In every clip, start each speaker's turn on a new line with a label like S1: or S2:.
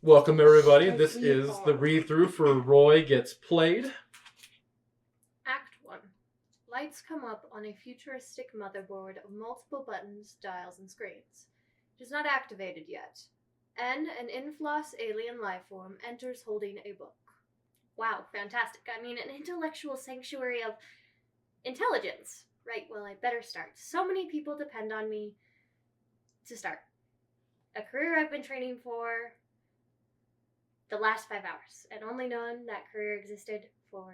S1: Welcome, everybody. This is the read-through for Roy Gets Played.
S2: Act 1. Lights come up on a futuristic motherboard of multiple buttons, dials, and screens. It is not activated yet. N, an infloss alien lifeform, enters holding a book. Wow, fantastic. I mean, an intellectual sanctuary of intelligence. Right, well, I better start. So many people depend on me to start. A career I've been training for the last 5 hours, and only known that career existed for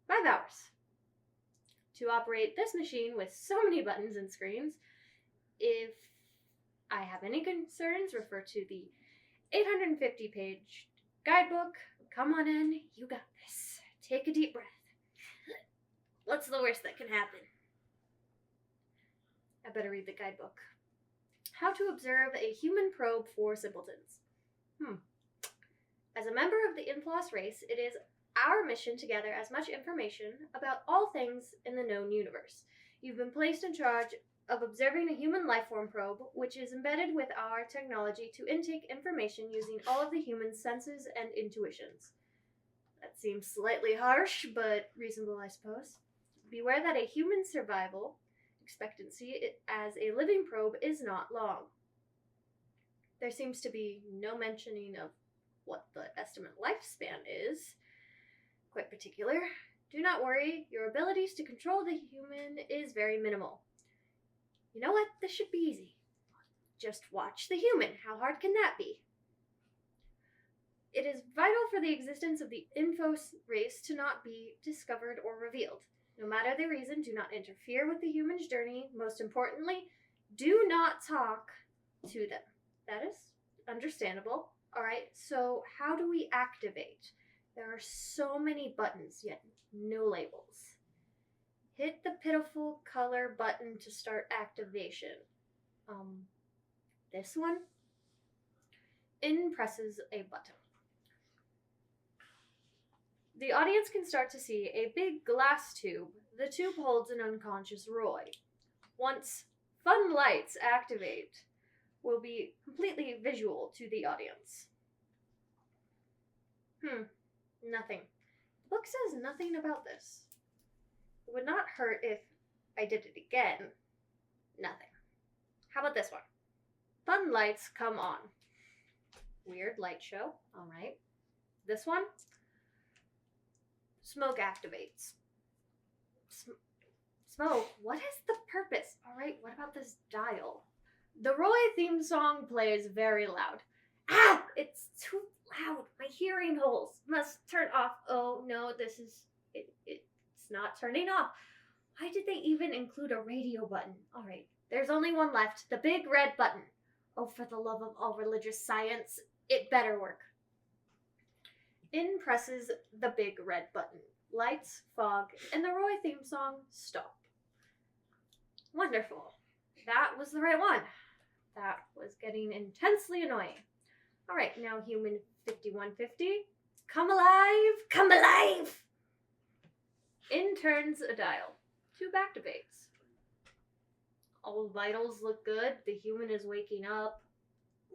S2: 5 hours. To operate this machine with so many buttons and screens, if I have any concerns, refer to the 850-page guidebook. Come on in, you got this. Take a deep breath. What's the worst that can happen? I better read the guidebook. How to observe a human probe for simpletons. As a member of the Infloss race, it is our mission to gather as much information about all things in the known universe. You've been placed in charge of observing a human lifeform probe, which is embedded with our technology to intake information using all of the human senses and intuitions. That seems slightly harsh, but reasonable, I suppose. Beware that a human survival expectancy as a living probe is not long. There seems to be no mentioning of what the estimate lifespan is. Quite particular. Do not worry, your abilities to control the human is very minimal. You know what? This should be easy. Just watch the human. How hard can that be? It is vital for the existence of the Infos race to not be discovered or revealed. No matter the reason, do not interfere with the human's journey. Most importantly, do not talk to them. That is understandable. Alright, so how do we activate? There are so many buttons, yet no labels. Hit the pitiful color button to start activation. This one? In presses a button. The audience can start to see a big glass tube. The tube holds an unconscious Roy. Once fun lights activate, will be completely visual to the audience. Nothing. The book says nothing about this. It would not hurt if I did it again. Nothing. How about this one? Fun lights come on. Weird light show. Alright. This one? Smoke activates. Smoke? What is the purpose? Alright, what about this dial? The Roy theme song plays very loud. Ah! It's too loud. My hearing holes must turn off. Oh no, this is... It's not turning off. Why did they even include a radio button? Alright, there's only one left. The big red button. Oh, for the love of all religious science, it better work. In presses the big red button. Lights, fog, and the Roy theme song stop. Wonderful. That was the right one. That was getting intensely annoying. Alright, now human 5150. Come alive! Come alive! In turns a dial. Tube activates. All vitals look good. The human is waking up.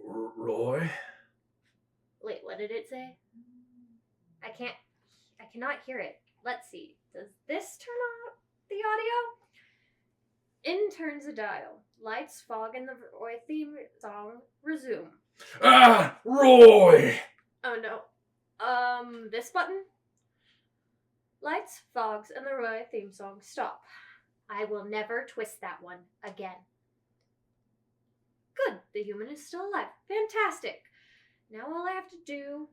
S1: Roy?
S2: Wait, what did it say? I cannot hear it. Let's see. Does this turn on the audio? In turns a dial. Lights, fog, and the Roy theme song resume.
S1: Ah! Roy!
S2: Oh no. This button? Lights, fogs, and the Roy theme song stop. I will never twist that one again. Good. The human is still alive. Fantastic. Now all I have to do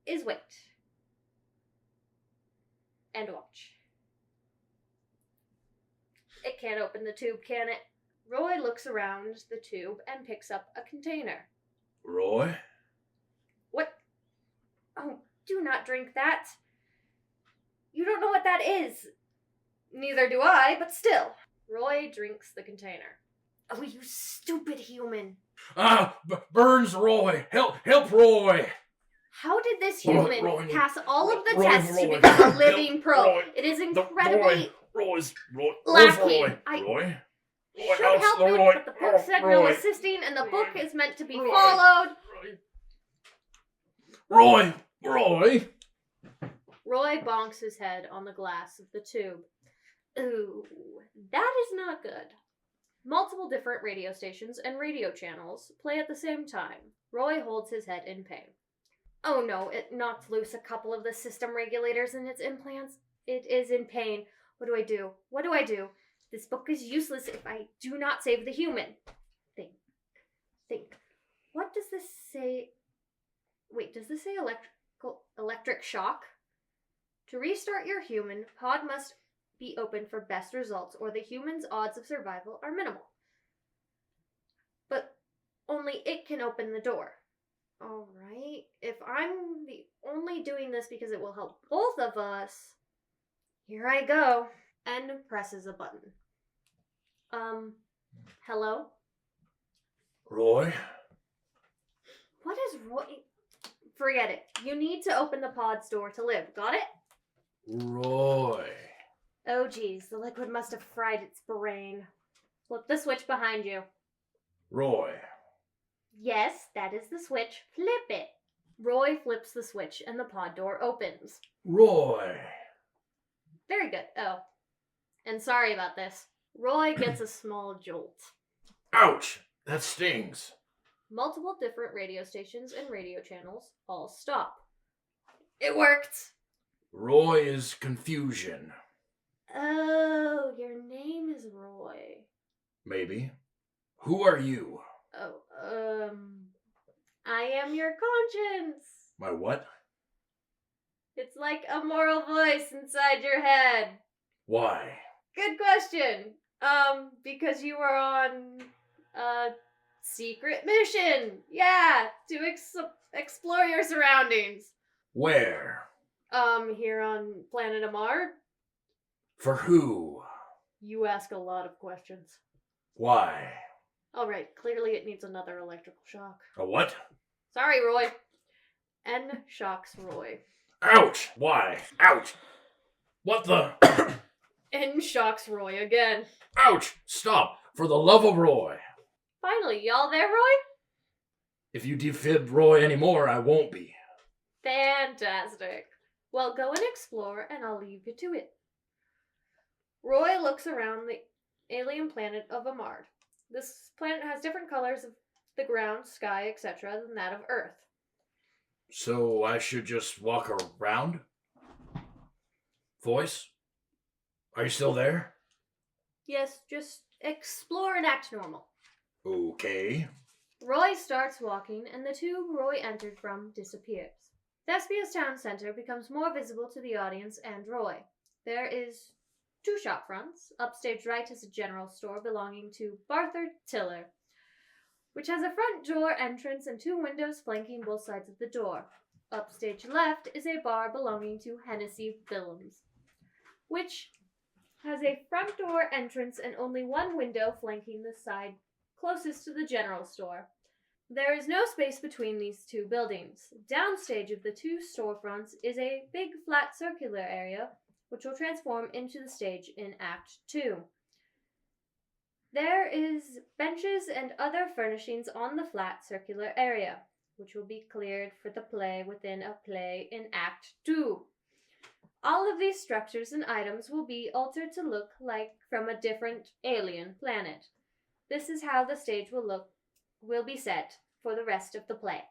S2: is wait. And watch. It can't open the tube, can it? Roy looks around the tube and picks up a container.
S1: Roy?
S2: What? Oh, do not drink that. You don't know what that is. Neither do I, but still. Roy drinks the container. Oh, you stupid human.
S1: Burns Roy! Help Roy!
S2: How did this human
S1: Roy,
S2: pass all of the
S1: Roy,
S2: tests to
S1: Roy,
S2: become a living pro?
S1: Roy,
S2: It is incredibly
S1: Roy's
S2: lacking.
S1: Roy?
S2: Should help him, but the book said no assisting, and the book is meant to be followed.
S3: Roy!
S2: Roy bonks his head on the glass of the tube. Ooh, that is not good. Multiple different radio stations and radio channels play at the same time. Roy holds his head in pain. Oh no, it knocked loose a couple of the system regulators in its implants. It is in pain. What do I do? What do I do? This book is useless if I do not save the human. Think. What does this say? Wait, does this say electric shock? To restart your human, pod must be open for best results, or the human's odds of survival are minimal. But only it can open the door. Alright, if I'm the only doing this because it will help both of us, here I go. And presses a button. Hello?
S3: Roy?
S2: What is Roy? Forget it. You need to open the pod's door to live. Got it?
S3: Roy.
S2: Oh geez, the liquid must have fried its brain. Flip the switch behind you.
S3: Roy.
S2: Yes, that is the switch. Flip it. Roy flips the switch and the pod door opens.
S3: Roy.
S2: Very good. Oh. And sorry about this. Roy gets a small jolt.
S3: Ouch! That stings.
S2: Multiple different radio stations and radio channels all stop. It worked!
S3: Roy is confusion.
S2: Oh, your name is Roy.
S3: Maybe. Who are you?
S2: Oh, I am your conscience.
S3: My what?
S2: It's like a moral voice inside your head.
S3: Why?
S2: Good question. Because you were on a secret mission. Yeah, to explore your surroundings.
S3: Where?
S2: Here on planet Amard.
S3: For who?
S2: You ask a lot of questions.
S3: Why?
S2: Alright, clearly it needs another electrical shock.
S3: A what?
S2: Sorry, Roy. N shocks Roy.
S3: Ouch! Why? Ouch! What the?
S2: N shocks Roy again.
S3: Ouch! Stop! For the love of Roy!
S2: Finally, y'all there, Roy?
S3: If you defib Roy anymore, I won't be.
S2: Fantastic. Well, go and explore, and I'll leave you to it. Roy looks around the alien planet of Amard. This planet has different colors of the ground, sky, etc. than that of Earth.
S3: So I should just walk around? Voice? Are you still there?
S2: Yes, just explore and act normal.
S3: Okay.
S2: Roy starts walking, and the tube Roy entered from disappears. Thespia's town center becomes more visible to the audience and Roy. There is 2 shop fronts. Upstage right is a general store belonging to Barthur Tiller, which has a front door entrance and 2 windows flanking both sides of the door. Upstage left is a bar belonging to Hennessee Billiams, which has a front door entrance and only 1 window flanking the side closest to the general store. There is no space between these 2 buildings. Downstage of the 2 storefronts is a big flat circular area, which will transform into the stage in Act 2. There is benches and other furnishings on the flat circular area, which will be cleared for the play within a play in Act 2. All of these structures and items will be altered to look like from a different alien planet. This is how the stage will be set for the rest of the play.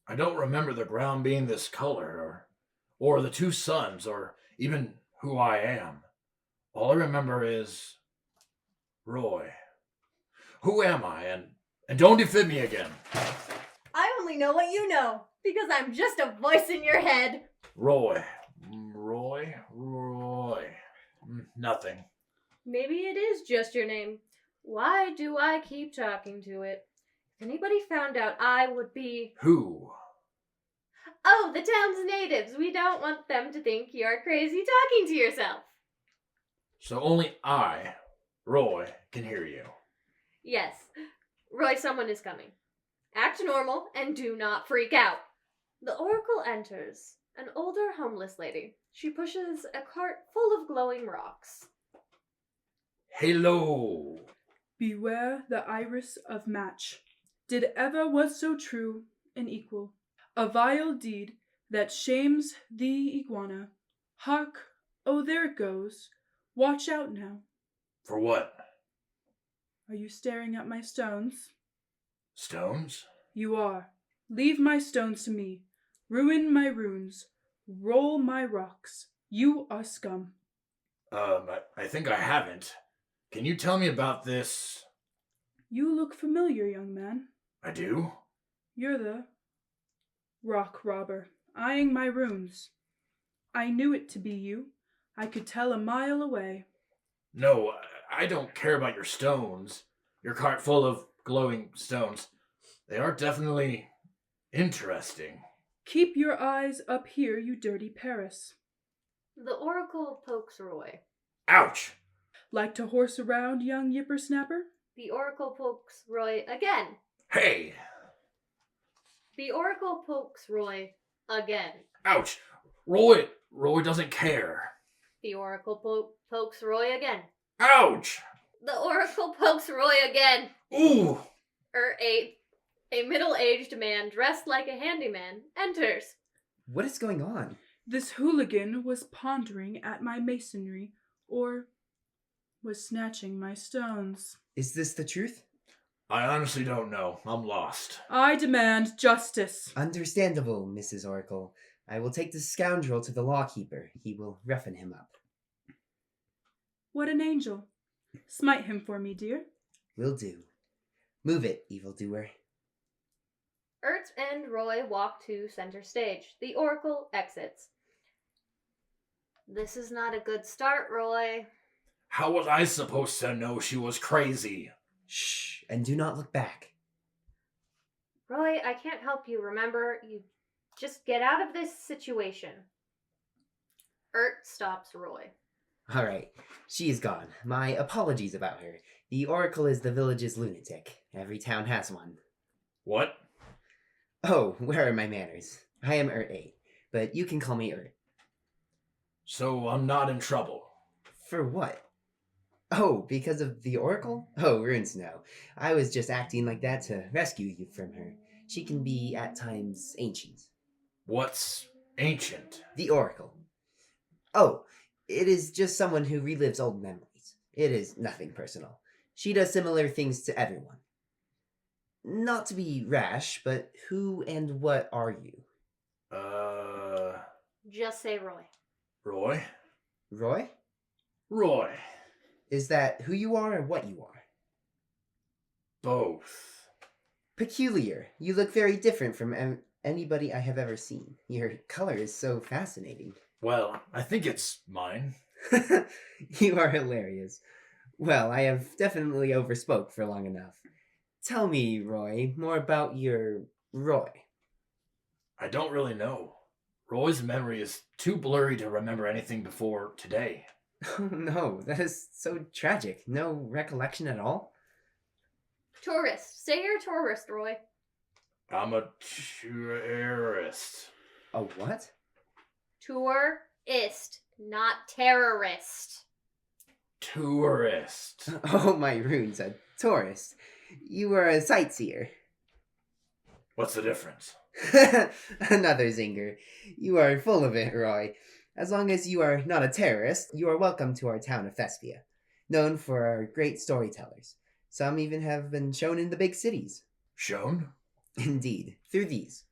S3: I don't remember the ground being this color, or the 2 suns, or even who I am. All I remember is Roy. Who am I? And don't defib me again.
S2: I only know what you know, because I'm just a voice in your head.
S3: Roy. Nothing.
S2: Maybe it is just your name. Why do I keep talking to it? If anybody found out, I would be...
S3: Who?
S2: Oh, the town's natives. We don't want them to think you're crazy talking to yourself.
S3: So only I, Roy, can hear you.
S2: Yes. Roy, someone is coming. Act normal and do not freak out. The oracle enters. An older homeless lady. She pushes a cart full of glowing rocks.
S3: Hello.
S4: Beware the iris of match. Did ever was so true and equal. A vile deed that shames the iguana. Hark, oh, there it goes. Watch out now.
S3: For what?
S4: Are you staring at my stones?
S3: Stones?
S4: You are. Leave my stones to me. Ruin my runes. Roll my rocks. You are scum.
S3: I think I haven't. Can you tell me about this?
S4: You look familiar, young man.
S3: I do?
S4: You're the rock robber, eyeing my runes. I knew it to be you. I could tell a mile away.
S3: No, I don't care about your stones. Your cart full of glowing stones. They are definitely interesting.
S4: Keep your eyes up here, you dirty Paris.
S2: The oracle pokes Roy.
S3: Ouch!
S4: Like to horse around, young yippersnapper?
S2: The oracle pokes Roy again.
S3: Hey!
S2: The oracle pokes Roy again.
S3: Ouch! Roy doesn't care.
S2: The oracle pokes Roy again.
S3: Ouch!
S2: The oracle pokes Roy again.
S3: Ooh!
S2: A middle-aged man dressed like a handyman enters.
S5: What is going on?
S4: This hooligan was pondering at my masonry, or was snatching my stones.
S5: Is this the truth?
S3: I honestly don't know. I'm lost.
S4: I demand justice.
S5: Understandable, Mrs. Oracle. I will take this scoundrel to the lawkeeper. He will roughen him up.
S4: What an angel. Smite him for me, dear.
S5: Will do. Move it, evildoer.
S2: Ert and Roy walk to center stage. The oracle exits. This is not a good start, Roy.
S3: How was I supposed to know she was crazy?
S5: Shh, and do not look back.
S2: Roy, I can't help you, remember? You just get out of this situation. Ert stops Roy.
S5: All right, she is gone. My apologies about her. The Oracle is the village's lunatic. Every town has one.
S3: What?
S5: Oh, where are my manners? I am Ert 8, but you can call me Ert.
S3: So I'm not in trouble.
S5: For what? Oh, because of the Oracle? Oh, runes no. I was just acting like that to rescue you from her. She can be, at times, ancient.
S3: What's ancient?
S5: The Oracle. Oh, it is just someone who relives old memories. It is nothing personal. She does similar things to everyone. Not to be rash, but who and what are you?
S2: Just say Roy.
S3: Roy?
S5: Roy?
S3: Roy.
S5: Is that who you are or what you are?
S3: Both.
S5: Peculiar. You look very different from anybody I have ever seen. Your color is so fascinating.
S3: Well, I think it's mine.
S5: You are hilarious. Well, I have definitely overspoke for long enough. Tell me, Roy, more about your Roy.
S3: I don't really know. Roy's memory is too blurry to remember anything before today.
S5: Oh no, that is so tragic. No recollection at all?
S2: Tourist. Say you're a tourist, Roy.
S3: I'm a tourist.
S5: A what?
S2: Tourist, not terrorist.
S3: Tourist.
S5: Oh, my runes, a tourist. You are a sightseer.
S3: What's the difference?
S5: Another zinger. You are full of it, Roy. As long as you are not a terrorist, you are welcome to our town of Thespia, known for our great storytellers. Some even have been shown in the big cities.
S3: Shown?
S5: Indeed, through these.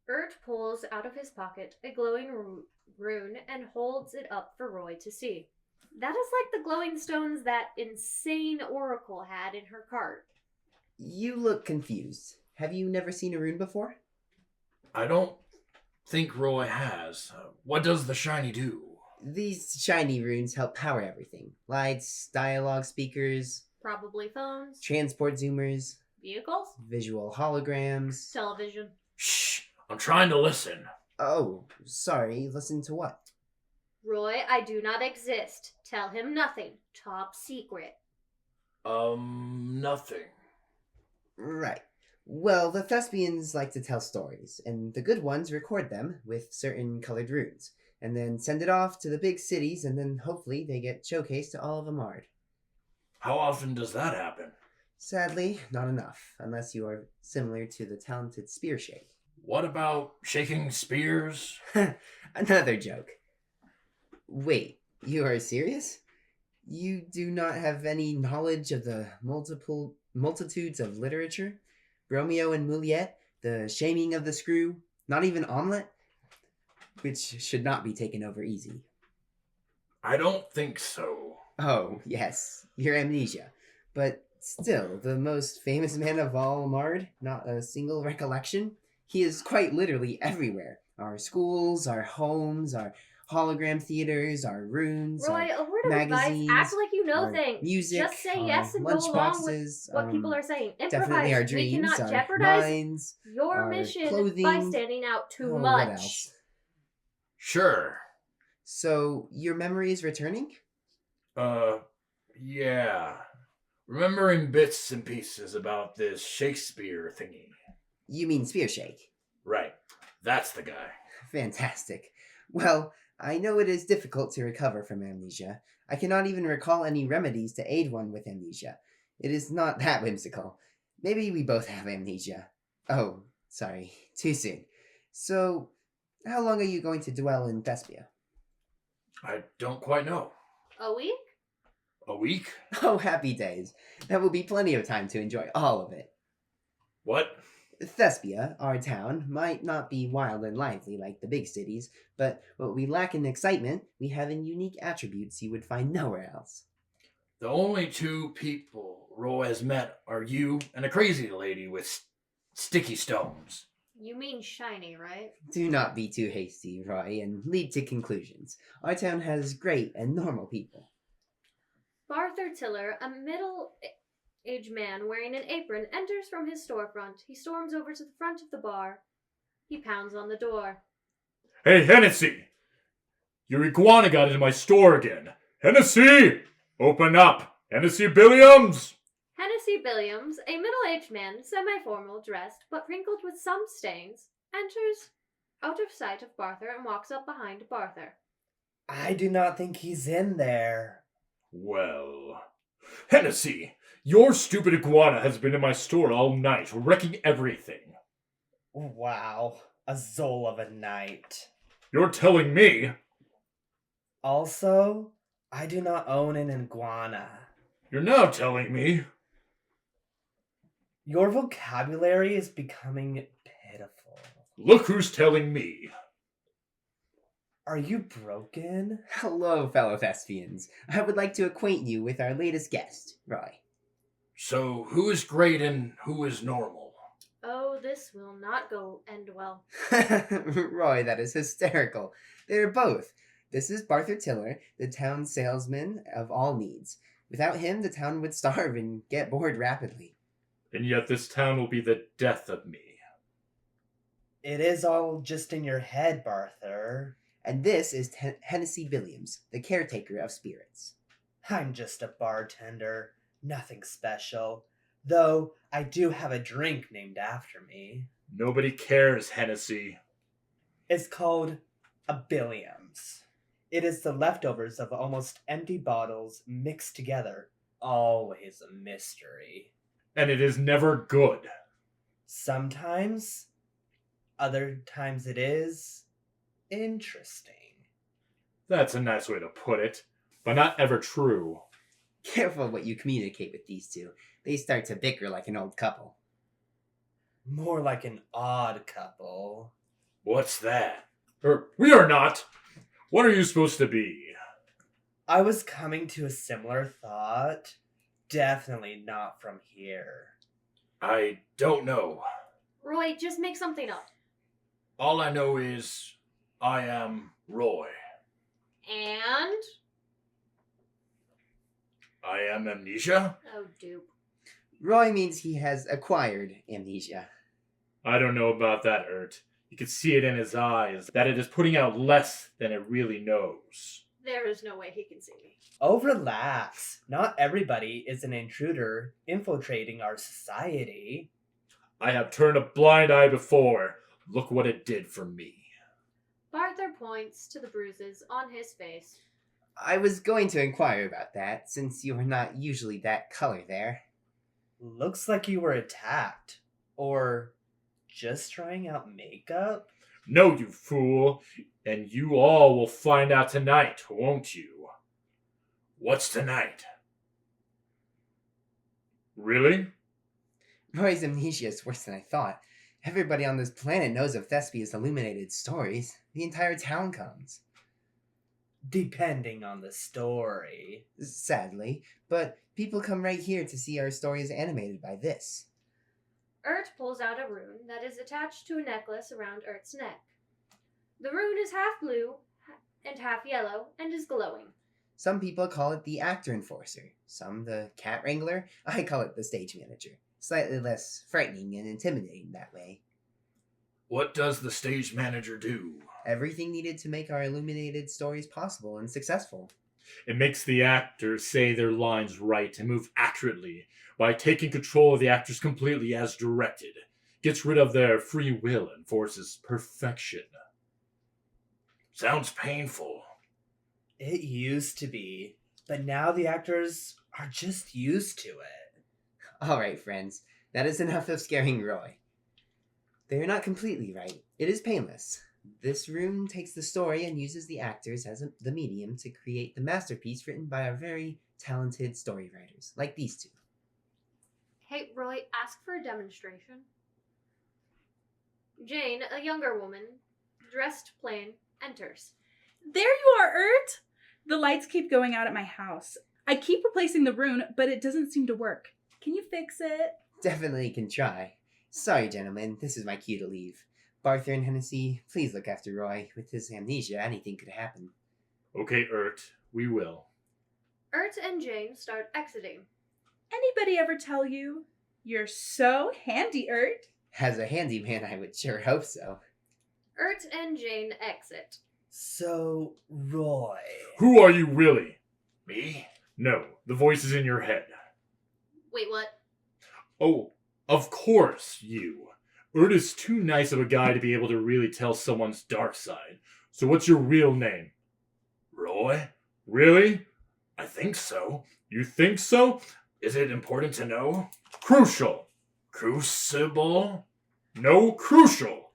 S2: Ert pulls out of his pocket a glowing rune and holds it up for Roy to see. That is like the glowing stones that insane oracle had in her cart.
S5: You look confused. Have you never seen a rune before?
S3: I don't think Roy has. What does the shiny do?
S5: These shiny runes help power everything. Lights, dialogue speakers,
S2: Probably phones,
S5: transport zoomers,
S2: vehicles,
S5: visual holograms.
S2: television.
S3: Shh! I'm trying to listen.
S5: Oh, sorry, listen to what?
S2: Roy, I do not exist. Tell him nothing. Top secret.
S3: Nothing.
S5: Right. Well, the Thespians like to tell stories, and the good ones record them with certain colored runes, and then send it off to the big cities, and then hopefully they get showcased to all of Amard.
S3: How often does that happen?
S5: Sadly, not enough, unless you are similar to the talented Speareshake.
S3: What about shaking spears?
S5: Another joke. Wait, you are serious? You do not have any knowledge of the multitudes of literature? Romeo and Juliet, the shaming of the screw, not even omelet? Which should not be taken over easy.
S3: I don't think so.
S5: Oh, yes, your amnesia. But still, the most famous man of all, Amard, not a single recollection? He is quite literally everywhere. Our schools, our homes, our hologram theaters, our runes,
S2: Roy,
S5: our
S2: a word of advice.
S5: magazines,
S2: Act like you know
S5: our
S2: things.
S5: music,
S2: Just say
S5: our
S2: yes and go along with
S5: lunchboxes,
S2: what people are saying.
S5: definitely our
S2: Improvise. We
S5: dreams,
S2: cannot
S5: our
S2: jeopardize
S5: minds,
S2: your
S5: our
S2: mission by
S5: clothing.
S2: standing out too
S5: Oh,
S2: much.
S5: what else?
S3: Sure.
S5: So, your memory is returning?
S3: Yeah. Remembering bits and pieces about this Shakespeare thingy.
S5: You mean Speareshake?
S3: Right. That's the guy.
S5: Fantastic. Well, I know it is difficult to recover from amnesia. I cannot even recall any remedies to aid one with amnesia. It is not that whimsical. Maybe we both have amnesia. Oh, sorry. Too soon. So, how long are you going to dwell in Thespia?
S3: I don't quite know.
S2: A week?
S3: A week?
S5: Oh, happy days. That will be plenty of time to enjoy all of it.
S3: What?
S5: Thespia, our town, might not be wild and lively like the big cities, but what we lack in excitement, we have in unique attributes you would find nowhere else.
S3: The only two people Roy has met are you and a crazy lady with sticky stones.
S2: You mean shiny, right?
S5: Do not be too hasty, Roy, and lead to conclusions. Our town has great and normal people.
S2: Barthur Tiller, a middle-aged man wearing an apron, enters from his storefront. He storms over to the front of the bar. He pounds on the door.
S1: Hey, Hennessee! Your iguana got into my store again. Hennessee! Open up! Hennessee Billiams!
S2: Hennessee Billiams, a middle-aged man, semi-formal, dressed, but wrinkled with some stains, enters out of sight of Barthur and walks up behind Barthur.
S6: I do not think he's in there.
S1: Well... Hennessee, your stupid iguana has been in my store all night, wrecking everything.
S6: Wow, a Zol of a night.
S1: You're telling me?
S6: Also, I do not own an iguana.
S1: You're now telling me?
S6: Your vocabulary is becoming pitiful.
S1: Look who's telling me.
S6: Are you broken?
S5: Hello, fellow thespians. I would like to acquaint you with our latest guest, Roy.
S3: So, who is great and who is normal?
S2: Oh, this will not end well.
S5: Roy, that is hysterical. They're both. This is Barthur Tiller, the town salesman of all needs. Without him, the town would starve and get bored rapidly.
S1: And yet this town will be the death of me.
S6: It is all just in your head, Barthur.
S5: And this is Hennessee Billiams, the caretaker of spirits.
S6: I'm just a bartender. Nothing special. Though I do have a drink named after me.
S1: Nobody cares, Hennessee.
S6: It's called a Billiams. It is the leftovers of almost empty bottles mixed together. Always a mystery.
S1: And it is never good.
S6: Sometimes. Other times it is interesting.
S1: That's a nice way to put it, but not ever true.
S5: Careful what you communicate with these two. They start to bicker like an old couple.
S6: More like an odd couple.
S3: What's that?
S1: We are not. What are you supposed to be?
S6: I was coming to a similar thought. Definitely not from here.
S3: I don't know.
S2: Roy, just make something up.
S3: All I know is I am Roy.
S2: And?
S3: I am amnesia?
S2: Oh, dupe.
S5: Roy means he has acquired amnesia.
S1: I don't know about that, Ert. You can see it in his eyes, that it is putting out less than it really knows.
S2: There is no way he can see me.
S6: Oh, relax. Not everybody is an intruder infiltrating our society.
S1: I have turned a blind eye before. Look what it did for me.
S2: Barthur points to the bruises on his face.
S5: I was going to inquire about that, since you are not usually that color there.
S6: Looks like you were attacked. Or just trying out makeup?
S1: No, you fool. And you all will find out tonight, won't you?
S3: What's tonight?
S1: Really?
S5: Roy's amnesia is worse than I thought. Everybody on this planet knows of Thespia's illuminated stories. The entire town comes.
S6: Depending on the story.
S5: Sadly, but people come right here to see our stories animated by this.
S2: Ert pulls out a rune that is attached to a necklace around Ert's neck. The rune is half blue and half yellow and is glowing.
S5: Some people call it the actor enforcer, some the cat wrangler. I call it the stage manager. Slightly less frightening and intimidating that way.
S3: What does the stage manager do?
S5: Everything needed to make our illuminated stories possible and successful.
S1: It makes the actors say their lines right and move accurately by taking control of the actors completely as directed. Gets rid of their free will and forces perfection.
S3: Sounds painful.
S6: It used to be, but now the actors are just used to it.
S5: Alright, friends, that is enough of scaring Roy. They are not completely right. It is painless. This rune takes the story and uses the actors as the medium to create the masterpiece written by our very talented story writers, like these two.
S2: Hey, Roy, ask for a demonstration. Jane, a younger woman, dressed plain, enters.
S4: There you are, Ert! The lights keep going out at my house. I keep replacing the rune, but it doesn't seem to work. Can you fix it?
S5: Definitely can try. Sorry, gentlemen, this is my cue to leave. Barthur and Hennessee, please look after Roy. With his amnesia, anything could happen.
S1: Okay, Ert, we will.
S2: Ert and Jane start exiting.
S4: Anybody ever tell you? You're so handy, Ert.
S5: As a handyman, I would sure hope so.
S2: Ert and Jane exit.
S6: So, Roy.
S1: Who are you really?
S3: Me?
S1: No, the voice is in your head.
S2: Wait, what?
S1: Oh, of course, you. Ert is too nice of a guy to be able to really tell someone's dark side. So what's your real name?
S3: Roy?
S1: Really?
S3: I think so.
S1: You think so?
S3: Is it important to know?
S1: Crucial.
S3: Crucible?
S1: No, crucial.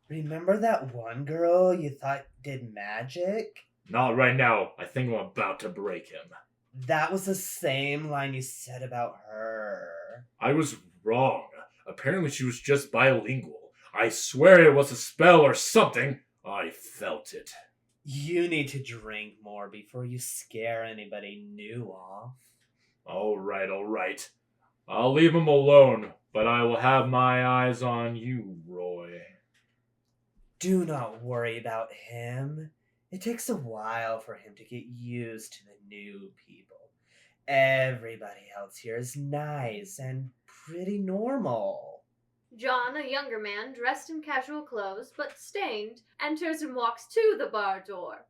S6: Remember that one girl you thought did magic?
S1: Not right now. I think I'm about to break him.
S6: That was the same line you said about her.
S1: I was wrong. Apparently she was just bilingual. I swear it was a spell or something. I felt it.
S6: You need to drink more before you scare anybody new off.
S1: All right. I'll leave him alone, but I will have my eyes on you, Roy.
S6: Do not worry about him. It takes a while for him to get used to the new people. Everybody else here is nice and pretty normal.
S2: John, a younger man, dressed in casual clothes, but stained, enters and walks to the bar door.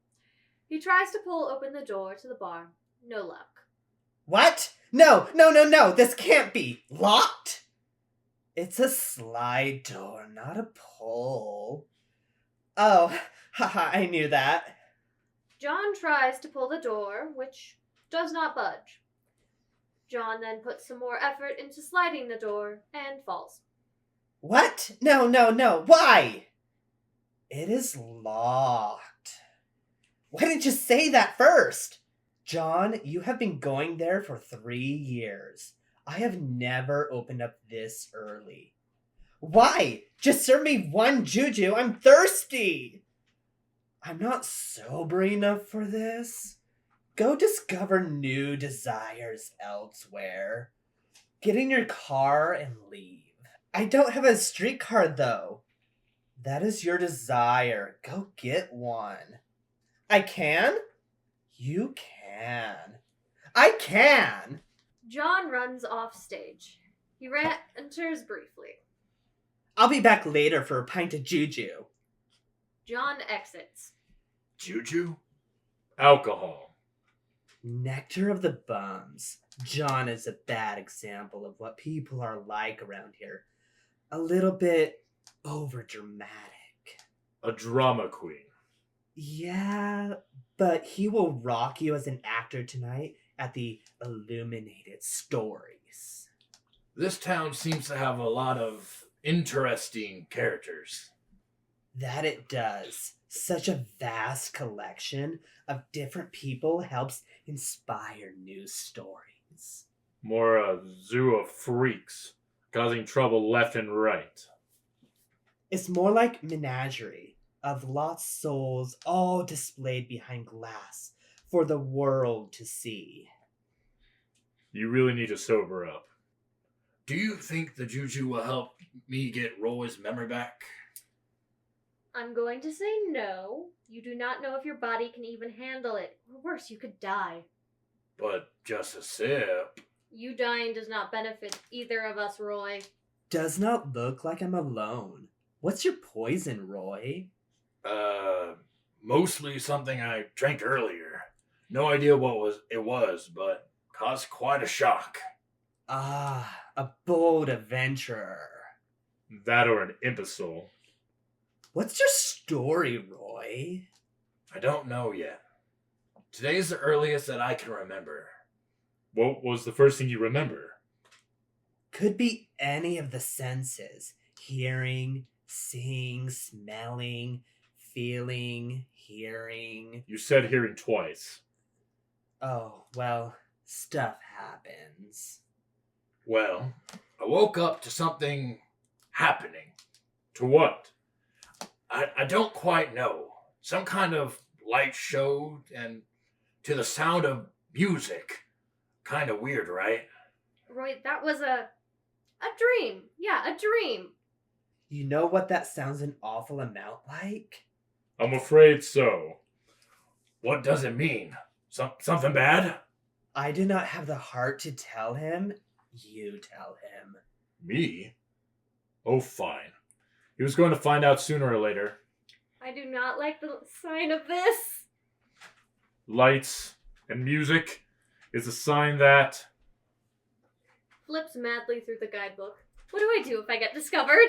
S2: He tries to pull open the door to the bar. No luck.
S6: What? No! This can't be locked! It's a slide door, not a pull. Oh, haha, I knew that.
S2: John tries to pull the door, which does not budge. John then puts some more effort into sliding the door and falls.
S6: What? No, why? It is locked. Why didn't you say that first? John, you have been going there for 3 years. I have never opened up this early. Why? Just serve me one juju. I'm thirsty. I'm not sober enough for this. Go discover new desires elsewhere. Get in your car and leave. I don't have a streetcar, though. That is your desire. Go get one. I can? You can. I can!
S2: John runs off stage. He enters briefly.
S6: I'll be back later for a pint of juju.
S2: John exits.
S3: Juju?
S1: Alcohol.
S6: Nectar of the bums. John is a bad example of what people are like around here. A little bit overdramatic.
S1: A drama queen.
S6: Yeah, but he will rock you as an actor tonight at the Illuminated Stories.
S3: This town seems to have a lot of interesting characters.
S6: That it does. Such a vast collection of different people helps inspire new stories.
S1: More a zoo of freaks, causing trouble left and right.
S6: It's more like menagerie of lost souls all displayed behind glass for the world to see.
S1: You really need to sober up.
S3: Do you think the juju will help me get Roy's memory back?
S2: I'm going to say no. You do not know if your body can even handle it. Or worse, you could die.
S3: But just a sip.
S2: You dying does not benefit either of us, Roy.
S6: Does not look like I'm alone. What's your poison, Roy?
S3: Mostly something I drank earlier. No idea what it was, but caused quite a shock.
S6: Ah, a bold adventurer.
S1: That or an imbecile.
S6: What's your story, Roy?
S3: I don't know yet. Today's the earliest that I can remember.
S1: What was the first thing you remember?
S6: Could be any of the senses. Hearing, seeing, smelling, feeling, hearing.
S1: You said hearing twice.
S6: Oh, well, stuff happens.
S3: Well, I woke up to something happening.
S1: To what?
S3: I don't quite know. Some kind of light show and to the sound of music. Kind of weird, right?
S2: Roy, that was a dream. Yeah, a dream.
S6: You know what that sounds an awful amount like?
S1: I'm afraid so.
S3: What does it mean? Something bad?
S6: I do not have the heart to tell him. You tell him.
S1: Me? Oh, fine. He was going to find out sooner or later.
S2: I do not like the sign of this.
S1: Lights and music is a sign that...
S2: Flips madly through the guidebook. What do I do if I get discovered?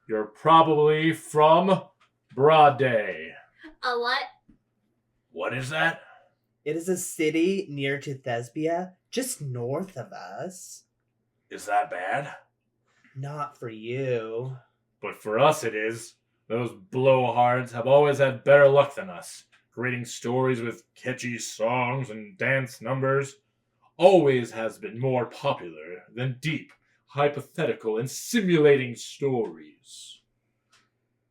S1: You're probably from Broad Day.
S2: A what?
S3: What is that?
S6: It is a city near to Thesbia, just north of us.
S3: Is that bad?
S6: Not for you.
S1: But for us it is. Those blowhards have always had better luck than us, creating stories with catchy songs and dance numbers. Always has been more popular than deep, hypothetical, and simulating stories.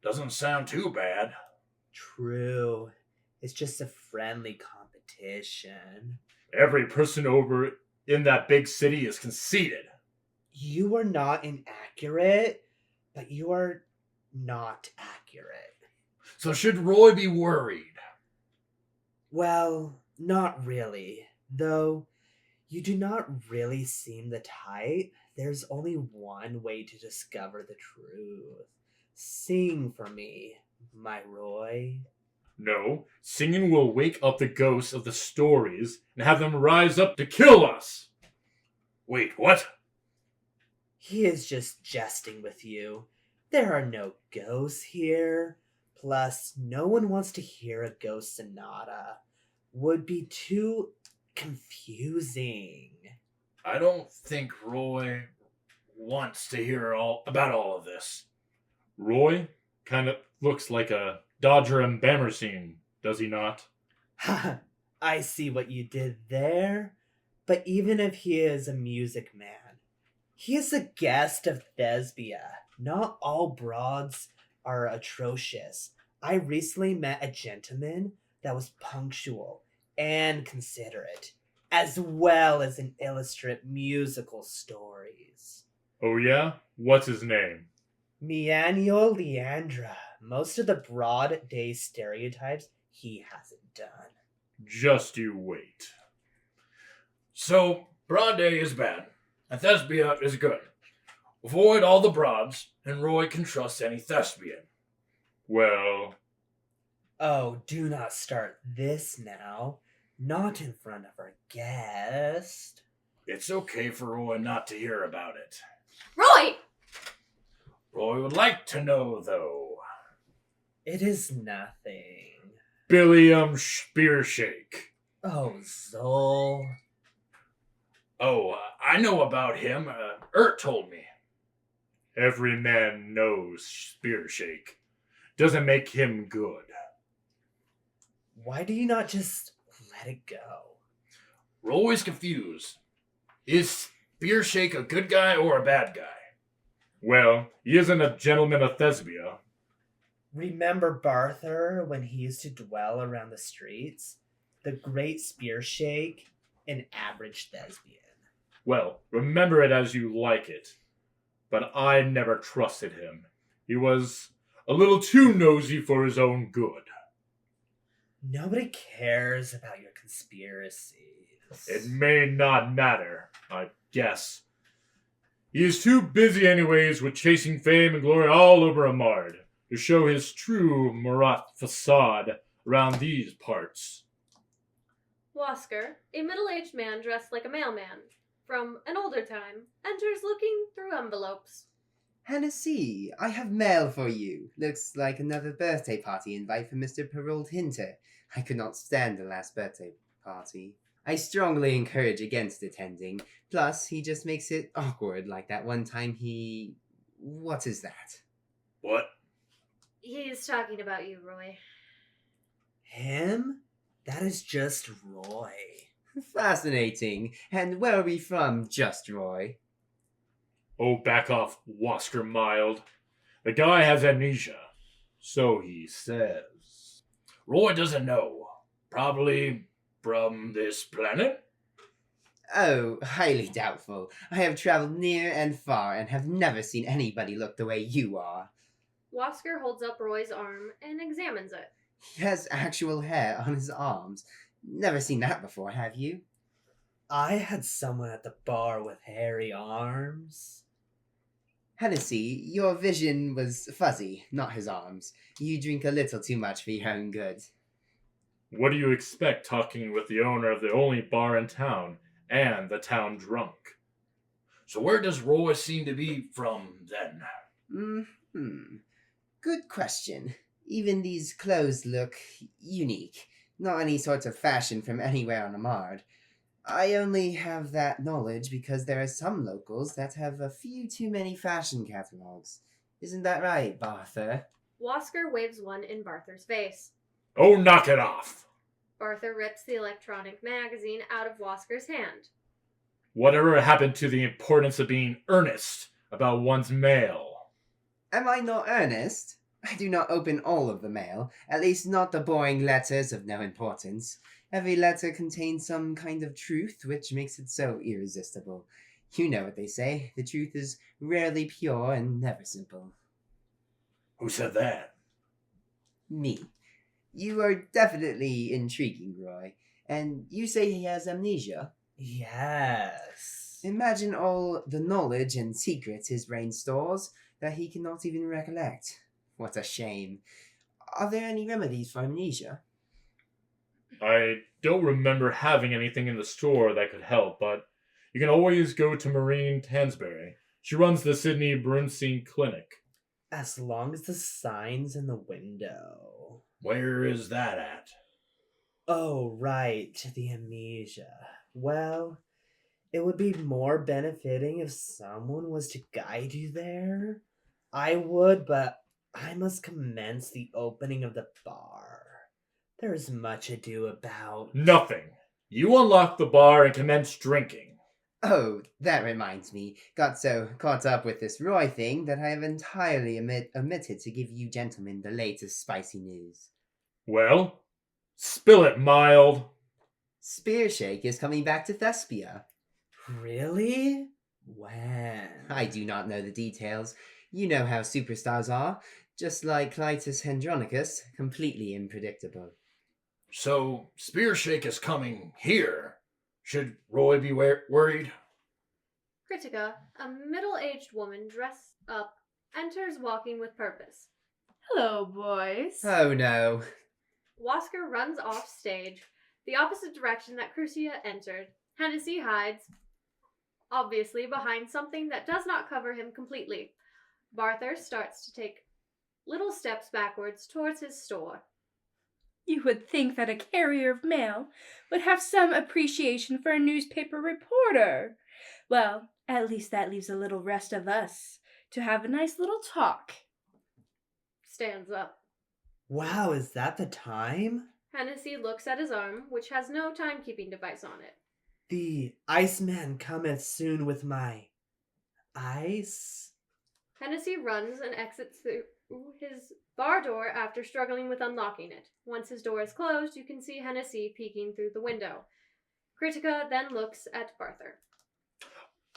S3: Doesn't sound too bad.
S6: True. It's just a friendly competition.
S1: Every person over in that big city is conceited.
S6: You are not inaccurate, but you are not accurate.
S3: So should Roy be worried?
S6: Well, not really. Though, you do not really seem the type. There's only one way to discover the truth. Sing for me, my Roy.
S1: No, singing will wake up the ghosts of the stories and have them rise up to kill us.
S3: Wait, what?
S6: He is just jesting with you. There are no ghosts here. Plus, no one wants to hear a ghost sonata. Would be too confusing.
S3: I don't think Roy wants to hear about all of this.
S1: Roy kind of looks like a Dodger and Bammer scene, does he not?
S6: Ha! I see what you did there. But even if he is a music man, he is a guest of Thesbia. Not all broads are atrocious. I recently met a gentleman that was punctual and considerate, as well as an illustrate musical stories.
S1: Oh yeah? What's his name?
S6: Mianio Leandra. Most of the broad day stereotypes he hasn't done.
S1: Just you wait.
S3: So, Broad Day is bad, and Thesbia is good. Avoid all the broads, and Roy can trust any thespian.
S1: Well...
S6: Oh, do not start this now. Not in front of our guest.
S3: It's okay for Roy not to hear about it.
S2: Roy!
S3: Roy would like to know, though.
S6: It is nothing.
S1: Billiam Speareshake.
S6: Oh, Zol.
S3: Oh, I know about him. Ert told me.
S1: Every man knows Speareshake. Doesn't make him good.
S6: Why do you not just let it go?
S3: We're always confused. Is Speareshake a good guy or a bad guy?
S1: Well, he isn't a gentleman of Thesbia.
S6: Remember Barthur when he used to dwell around the streets? The great Speareshake, an average thespian.
S1: Well, remember it as you like it. But I never trusted him. He was a little too nosy for his own good.
S6: Nobody cares about your conspiracies.
S1: It may not matter, I guess. He is too busy anyways with chasing fame and glory all over Amard to show his true Marat facade around these parts.
S2: Woscar, a middle-aged man dressed like a mailman, from an older time, enters looking through envelopes.
S5: Hennessee, I have mail for you. Looks like another birthday party invite for Mr. Prhul Hinter. I could not stand the last birthday party. I strongly encourage against attending. Plus, he just makes it awkward like that one time he... What is that?
S3: What?
S2: He's talking about you, Roy.
S6: Him? That is just Roy.
S5: Fascinating. And where are we from, Just Roy?
S1: Oh, back off, Woscar Mild. The guy has amnesia. So he says.
S3: Roy doesn't know. Probably from this planet?
S5: Oh, highly doubtful. I have traveled near and far and have never seen anybody look the way you are.
S2: Woscar holds up Roy's arm and examines it.
S5: He has actual hair on his arms. Never seen that before, have you?
S6: I had someone at the bar with hairy arms.
S5: Hennessee, your vision was fuzzy, not his arms. You drink a little too much for your own good.
S1: What do you expect talking with the owner of the only bar in town, and the town drunk?
S3: So where does Roy seem to be from, then?
S5: Good question. Even these clothes look unique. Not any sort of fashion from anywhere on Amard. I only have that knowledge because there are some locals that have a few too many fashion catalogs. Isn't that right, Barthur?
S2: Woscar waves one in Barthur's face.
S1: Oh, knock it off!
S2: Barthur rips the electronic magazine out of Woscar's hand.
S1: Whatever happened to the importance of being earnest about one's mail?
S5: Am I not earnest? I do not open all of the mail, at least not the boring letters of no importance. Every letter contains some kind of truth, which makes it so irresistible. You know what they say, the truth is rarely pure and never simple.
S3: Who said that?
S5: Me. You are definitely intriguing, Roy. And you say he has amnesia?
S6: Yes.
S5: Imagine all the knowledge and secrets his brain stores that he cannot even recollect. What a shame. Are there any remedies for amnesia?
S1: I don't remember having anything in the store that could help, but you can always go to Morraine Tansberry. She runs the Sydney Bernstein Clinic.
S6: As long as the sign's in the window.
S3: Where is that at?
S6: Oh, right, the amnesia. Well, it would be more benefiting if someone was to guide you there. I would, but I must commence the opening of the bar. There is much ado about...
S1: Nothing. You unlock the bar and commence drinking.
S5: Oh, that reminds me. Got so caught up with this Roy thing that I have entirely omitted to give you gentlemen the latest spicy news.
S1: Well, spill it, Mild.
S5: Speareshake is coming back to Thespia.
S6: Really? When?
S5: I do not know the details. You know how superstars are. Just like Clitus Hendronicus, completely unpredictable.
S3: So, Speareshake is coming here. Should Roy be worried?
S2: Crituca, a middle-aged woman dressed up, enters walking with purpose.
S4: Hello, boys.
S5: Oh no.
S2: Woscar runs off stage, the opposite direction that Crituca entered. Hennessee hides, obviously behind something that does not cover him completely. Barthur starts to take little steps backwards towards his store.
S4: You would think that a carrier of mail would have some appreciation for a newspaper reporter. Well, at least that leaves a little rest of us to have a nice little talk.
S2: Stands up.
S6: Wow, is that the time?
S2: Hennessee looks at his arm, which has no timekeeping device on it.
S6: The Iceman cometh soon with my ice.
S2: Hennessee runs and exits through his bar door after struggling with unlocking it. Once his door is closed, you can see Hennessee peeking through the window. Crituca then looks at Barthur.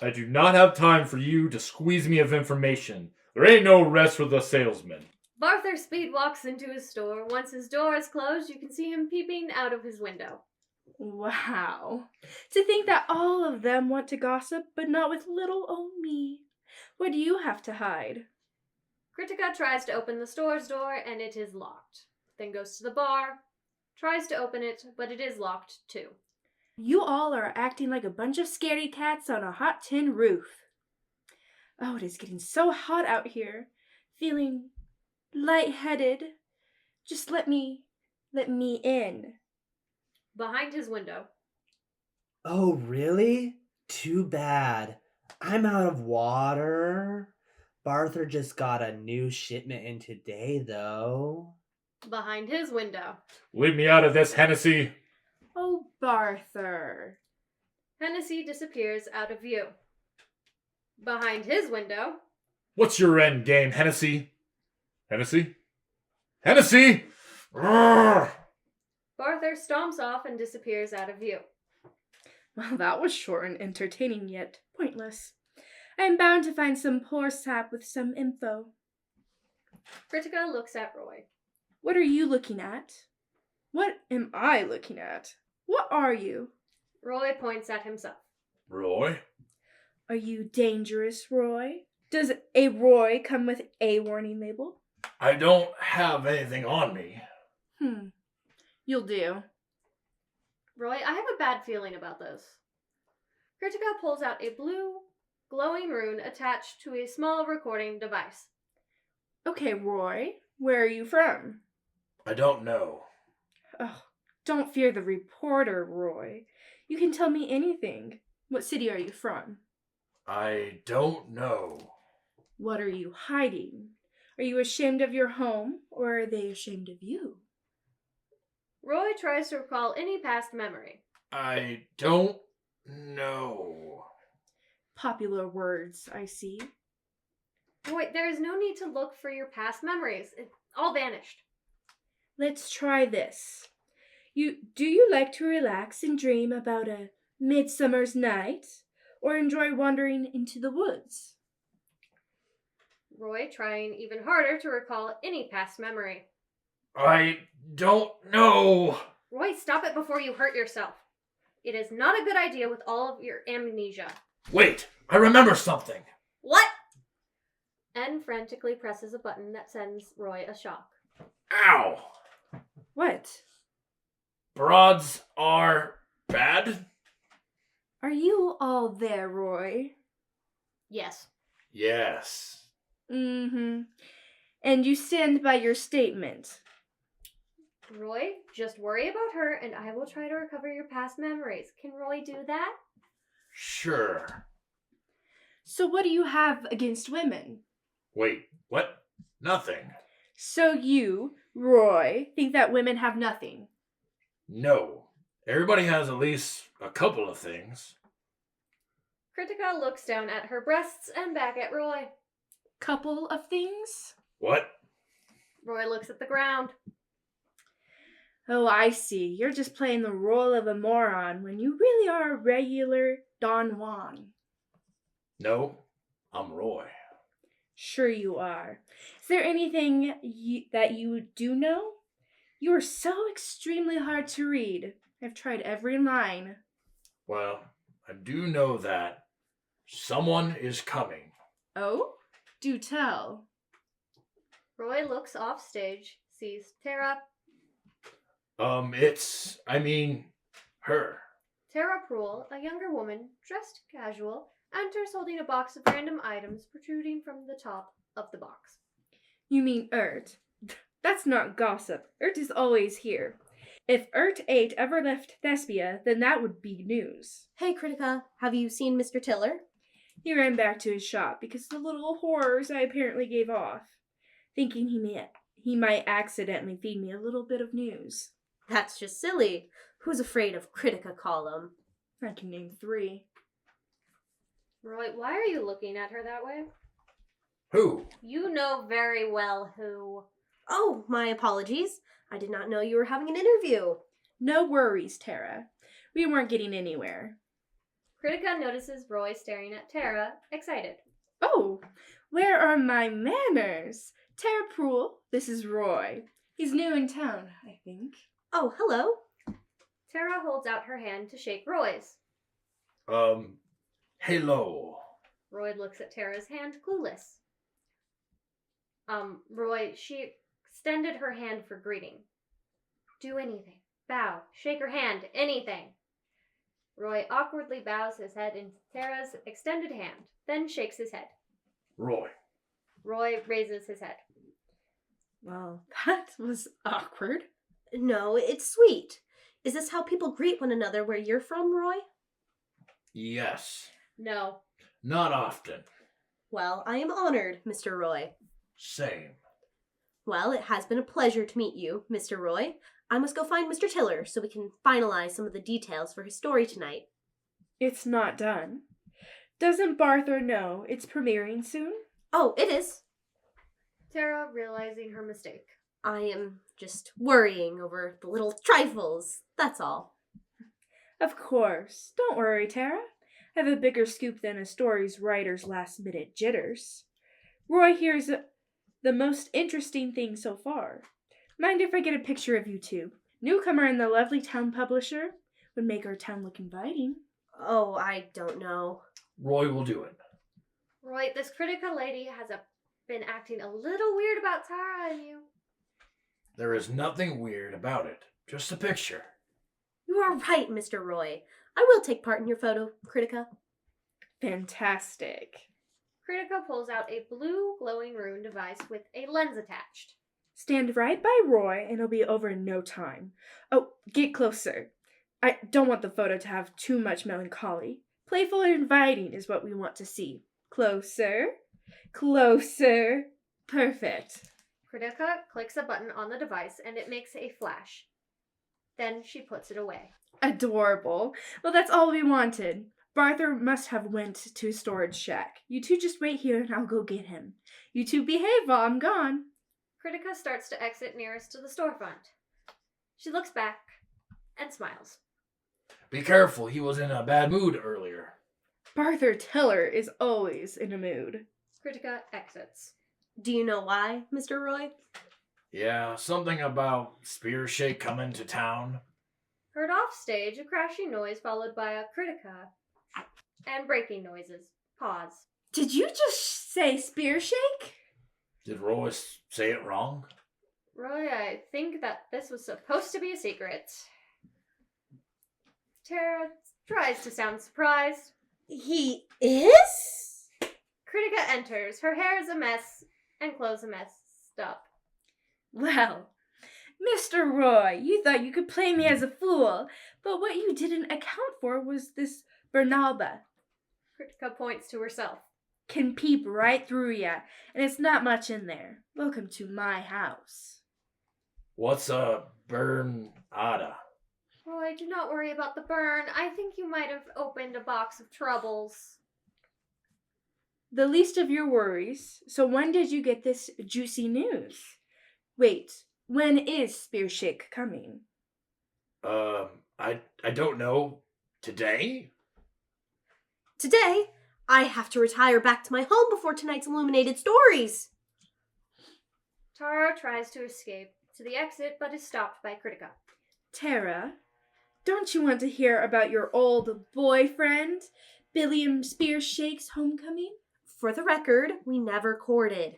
S1: I do not have time for you to squeeze me of information. There ain't no rest for the salesman.
S2: Barthur speed walks into his store. Once his door is closed, you can see him peeping out of his window.
S4: Wow. To think that all of them want to gossip, but not with little old me. What do you have to hide?
S2: Crituca tries to open the store's door, and it is locked. Then goes to the bar, tries to open it, but it is locked too.
S4: You all are acting like a bunch of scaredy cats on a hot tin roof. Oh, it is getting so hot out here. Feeling lightheaded. Just let me in.
S2: Behind his window.
S6: Oh, really? Too bad. I'm out of water. Barthur just got a new shipment in today, though.
S2: Behind his window.
S1: Leave me out of this, Hennessee.
S4: Oh, Barthur.
S2: Hennessee disappears out of view. Behind his window.
S1: What's your end game, Hennessee? Hennessee? Hennessee! Roar!
S2: Barthur stomps off and disappears out of view.
S4: Well, that was short and entertaining, yet pointless. I am bound to find some poor sap with some info.
S2: Crituca looks at Roy.
S4: What are you looking at? What am I looking at? What are you?
S2: Roy points at himself.
S1: Roy?
S4: Are you dangerous, Roy? Does a Roy come with a warning label?
S3: I don't have anything on me.
S4: You'll do.
S2: Roy, I have a bad feeling about this. Crituca pulls out a blue, glowing rune attached to a small recording device.
S4: Okay, Roy, where are you from?
S3: I don't know.
S4: Oh, don't fear the reporter, Roy. You can tell me anything. What city are you from?
S3: I don't know.
S4: What are you hiding? Are you ashamed of your home, or are they ashamed of you?
S2: Roy tries to recall any past memory.
S3: I don't know.
S4: Popular words, I see.
S2: Roy, there is no need to look for your past memories. It all vanished.
S4: Let's try this. Do you like to relax and dream about a midsummer's night, or enjoy wandering into the woods?
S2: Roy trying even harder to recall any past memory.
S3: I don't know.
S2: Roy, stop it before you hurt yourself. It is not a good idea with all of your amnesia.
S3: Wait, I remember something.
S2: What? N frantically presses a button that sends Roy a shock.
S3: Ow!
S4: What?
S3: Broads are bad?
S4: Are you all there, Roy?
S2: Yes.
S3: Yes.
S4: And you stand by your statement?
S2: Roy, just worry about her and I will try to recover your past memories. Can Roy do that?
S3: Sure.
S4: So what do you have against women?
S3: Wait, what? Nothing.
S4: So you, Roy, think that women have nothing?
S3: No. Everybody has at least a couple of things.
S2: Crituca looks down at her breasts and back at Roy.
S4: Couple of things?
S3: What?
S2: Roy looks at the ground.
S4: Oh, I see. You're just playing the role of a moron when you really are a regular Don Juan.
S3: No, I'm Roy.
S4: Sure you are. Is there anything that you do know? You are so extremely hard to read. I've tried every line.
S3: Well, I do know that someone is coming.
S4: Oh? Do tell.
S2: Roy looks off stage, sees Tara.
S3: Her.
S2: Tara Prhul, a younger woman, dressed casual, enters holding a box of random items protruding from the top of the box.
S4: You mean Ert? That's not gossip. Ert is always here. If Ert 8 ever left Thespia, then that would be news.
S7: Hey, Crituca, have you seen Mr. Tiller?
S4: He ran back to his shop because of the little horrors I apparently gave off, thinking he might accidentally feed me a little bit of news.
S7: That's just silly. Who's afraid of Crituca, Colum?
S4: I can name 3.
S2: Roy, why are you looking at her that way?
S3: Who?
S2: You know very well who.
S7: Oh, my apologies. I did not know you were having an interview.
S4: No worries, Tara. We weren't getting anywhere.
S2: Crituca notices Roy staring at Tara, excited.
S4: Oh, where are my manners? Tara Prhul, this is Roy. He's new in town, I think.
S7: Oh, hello.
S2: Tara holds out her hand to shake Roy's.
S3: Hello.
S2: Roy looks at Tara's hand, clueless. Roy, she extended her hand for greeting. Do anything. Bow. Shake her hand. Anything. Roy awkwardly bows his head into Tara's extended hand, then shakes his head.
S3: Roy.
S2: Roy raises his head.
S4: Well, that was awkward.
S7: No, it's sweet. Is this how people greet one another where you're from, Roy?
S3: Yes.
S2: No.
S3: Not often.
S7: Well, I am honored, Mr. Roy.
S3: Same.
S7: Well, it has been a pleasure to meet you, Mr. Roy. I must go find Mr. Tiller so we can finalize some of the details for his story tonight.
S4: It's not done. Doesn't Barthur know it's premiering soon?
S7: Oh, it is.
S2: Tara, realizing her mistake.
S7: I am just worrying over the little trifles, that's all.
S4: Of course. Don't worry, Tara. I have a bigger scoop than a story's writer's last-minute jitters. Roy here's the most interesting thing so far. Mind if I get a picture of you two? Newcomer and the lovely town publisher would make our town look inviting.
S7: Oh, I don't know.
S3: Roy will do it.
S2: Roy, this Crituca lady has been acting a little weird about Tara and you.
S3: There is nothing weird about it. Just a picture.
S7: You are right, Mr. Roy. I will take part in your photo, Crituca.
S4: Fantastic.
S2: Crituca pulls out a blue glowing rune device with a lens attached.
S4: Stand right by Roy and it'll be over in no time. Oh, get closer. I don't want the photo to have too much melancholy. Playful and inviting is what we want to see. Closer. Closer. Perfect.
S2: Crituca clicks a button on the device and it makes a flash. Then she puts it away.
S4: Adorable. Well, that's all we wanted. Barthur must have went to his storage shack. You two just wait here and I'll go get him. You two behave while I'm gone.
S2: Crituca starts to exit nearest to the storefront. She looks back and smiles.
S3: Be careful, he was in a bad mood earlier.
S4: Barthur Tiller is always in a mood.
S2: Crituca exits.
S7: Do you know why, Mr. Roy?
S3: Yeah, something about Speareshake coming to town.
S2: Heard off stage, a crashing noise followed by a Crituca and breaking noises. Pause.
S4: Did you just say Speareshake?
S3: Did Roy say it wrong?
S2: Roy, I think that this was supposed to be a secret. Tara tries to sound surprised.
S7: He is?
S2: Crituca enters. Her hair is a mess and clothes a messed up.
S4: Well, Mr. Roy, you thought you could play me as a fool, but what you didn't account for was this Bernalba.
S2: Crituca points to herself.
S4: Can peep right through ya, and it's not much in there. Welcome to my house.
S3: What's a Bernada?
S2: Roy, do not worry about the burn. I think you might have opened a box of troubles.
S4: The least of your worries. So when did you get this juicy news? Wait, when is Speareshake coming?
S3: I don't know. Today?
S7: Today, I have to retire back to my home before tonight's illuminated stories.
S2: Tara tries to escape to the exit, but is stopped by Crituca.
S4: Tara, don't you want to hear about your old boyfriend, Billiam Speareshake's homecoming?
S7: For the record, we never courted.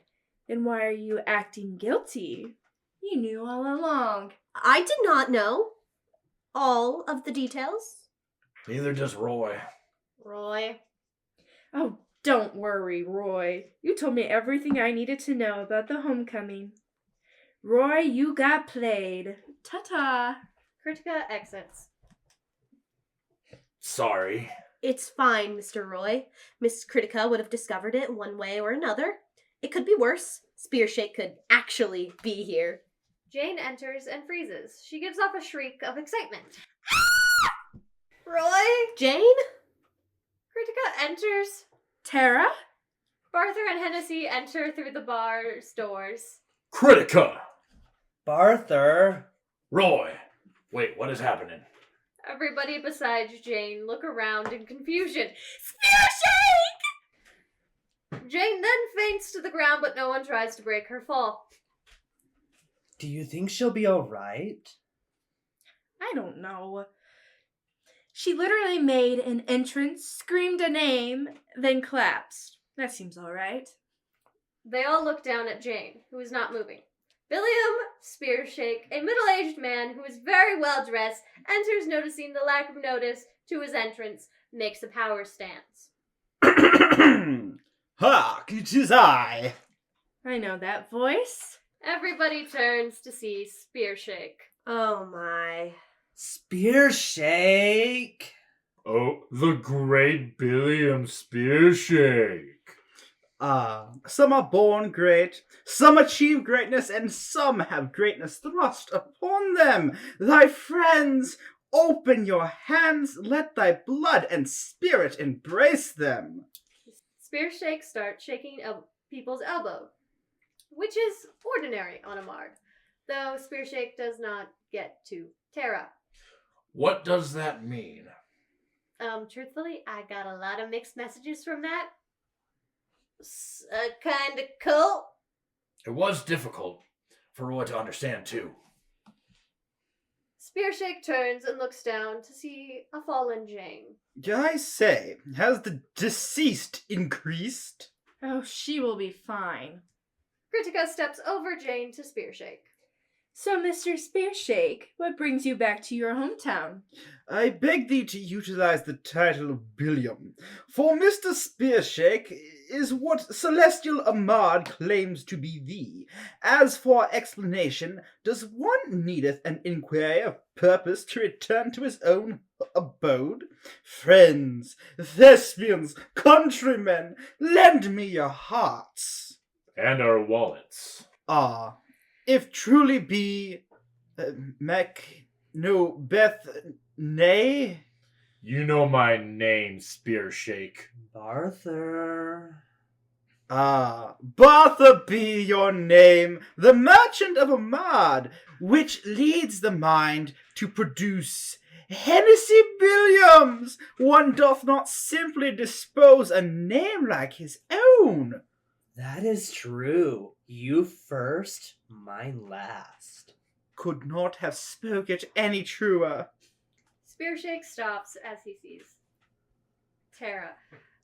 S4: Then why are you acting guilty? You knew all along.
S7: I did not know all of the details.
S3: Neither does Roy.
S2: Roy.
S4: Oh, don't worry, Roy. You told me everything I needed to know about the homecoming. Roy, you got played. Ta-ta.
S2: Crituca exits.
S3: Sorry.
S7: It's fine, Mr. Roy. Miss Crituca would have discovered it one way or another. It could be worse. Speareshake could actually be here.
S2: Jane enters and freezes. She gives off a shriek of excitement.
S7: Roy? Jane?
S2: Crituca enters.
S4: Tara?
S2: Barthur and Hennessee enter through the bar's doors.
S3: Crituca!
S6: Barthur.
S3: Roy! Wait, what is happening?
S2: Everybody besides Jane look around in confusion. Speareshake! Jane then faints to the ground, but no one tries to break her fall.
S6: Do you think she'll be alright?
S4: I don't know. She literally made an entrance, screamed a name, then collapsed. That seems alright.
S2: They all look down at Jane, who is not moving. Billiam, Speareshake, a middle-aged man who is very well dressed, enters, noticing the lack of notice to his entrance, makes a power stance.
S8: Hark, it is I.
S4: I know that voice.
S2: Everybody turns to see Speareshake.
S7: Oh my.
S6: Speareshake.
S1: Oh, the great Billiam Speareshake.
S8: Some are born great, some achieve greatness, and some have greatness thrust upon them. Thy friends, open your hands, let thy blood and spirit embrace them.
S2: Speareshake starts shaking people's elbow, which is ordinary on Amard, though Speareshake does not get to Tara.
S3: What does that mean?
S2: Truthfully, I got a lot of mixed messages from that. Kinda cool.
S3: It was difficult for Roy to understand, too.
S2: Speareshake turns and looks down to see a fallen Jane.
S8: I say, has the deceased increased?
S4: Oh, she will be fine.
S2: Crituca steps over Jane to Speareshake.
S4: So, Mr. Speareshake, what brings you back to your hometown?
S8: I beg thee to utilize the title of Billiam, for Mr. Speareshake is what celestial Amard claims to be thee. As for explanation, does one needeth an inquiry of purpose to return to his own abode? Friends, thespians, countrymen, lend me your hearts.
S1: And our wallets.
S8: If truly be nay.
S1: You know my name, Speareshake.
S6: Barthur.
S8: Barthur be your name, the merchant of Amard, which leads the mind to produce Hennessee Billiams. One doth not simply dispose a name like his own.
S6: That is true. You first, mine last.
S8: Could not have spoke it any truer.
S2: Speareshake stops as he sees Tara.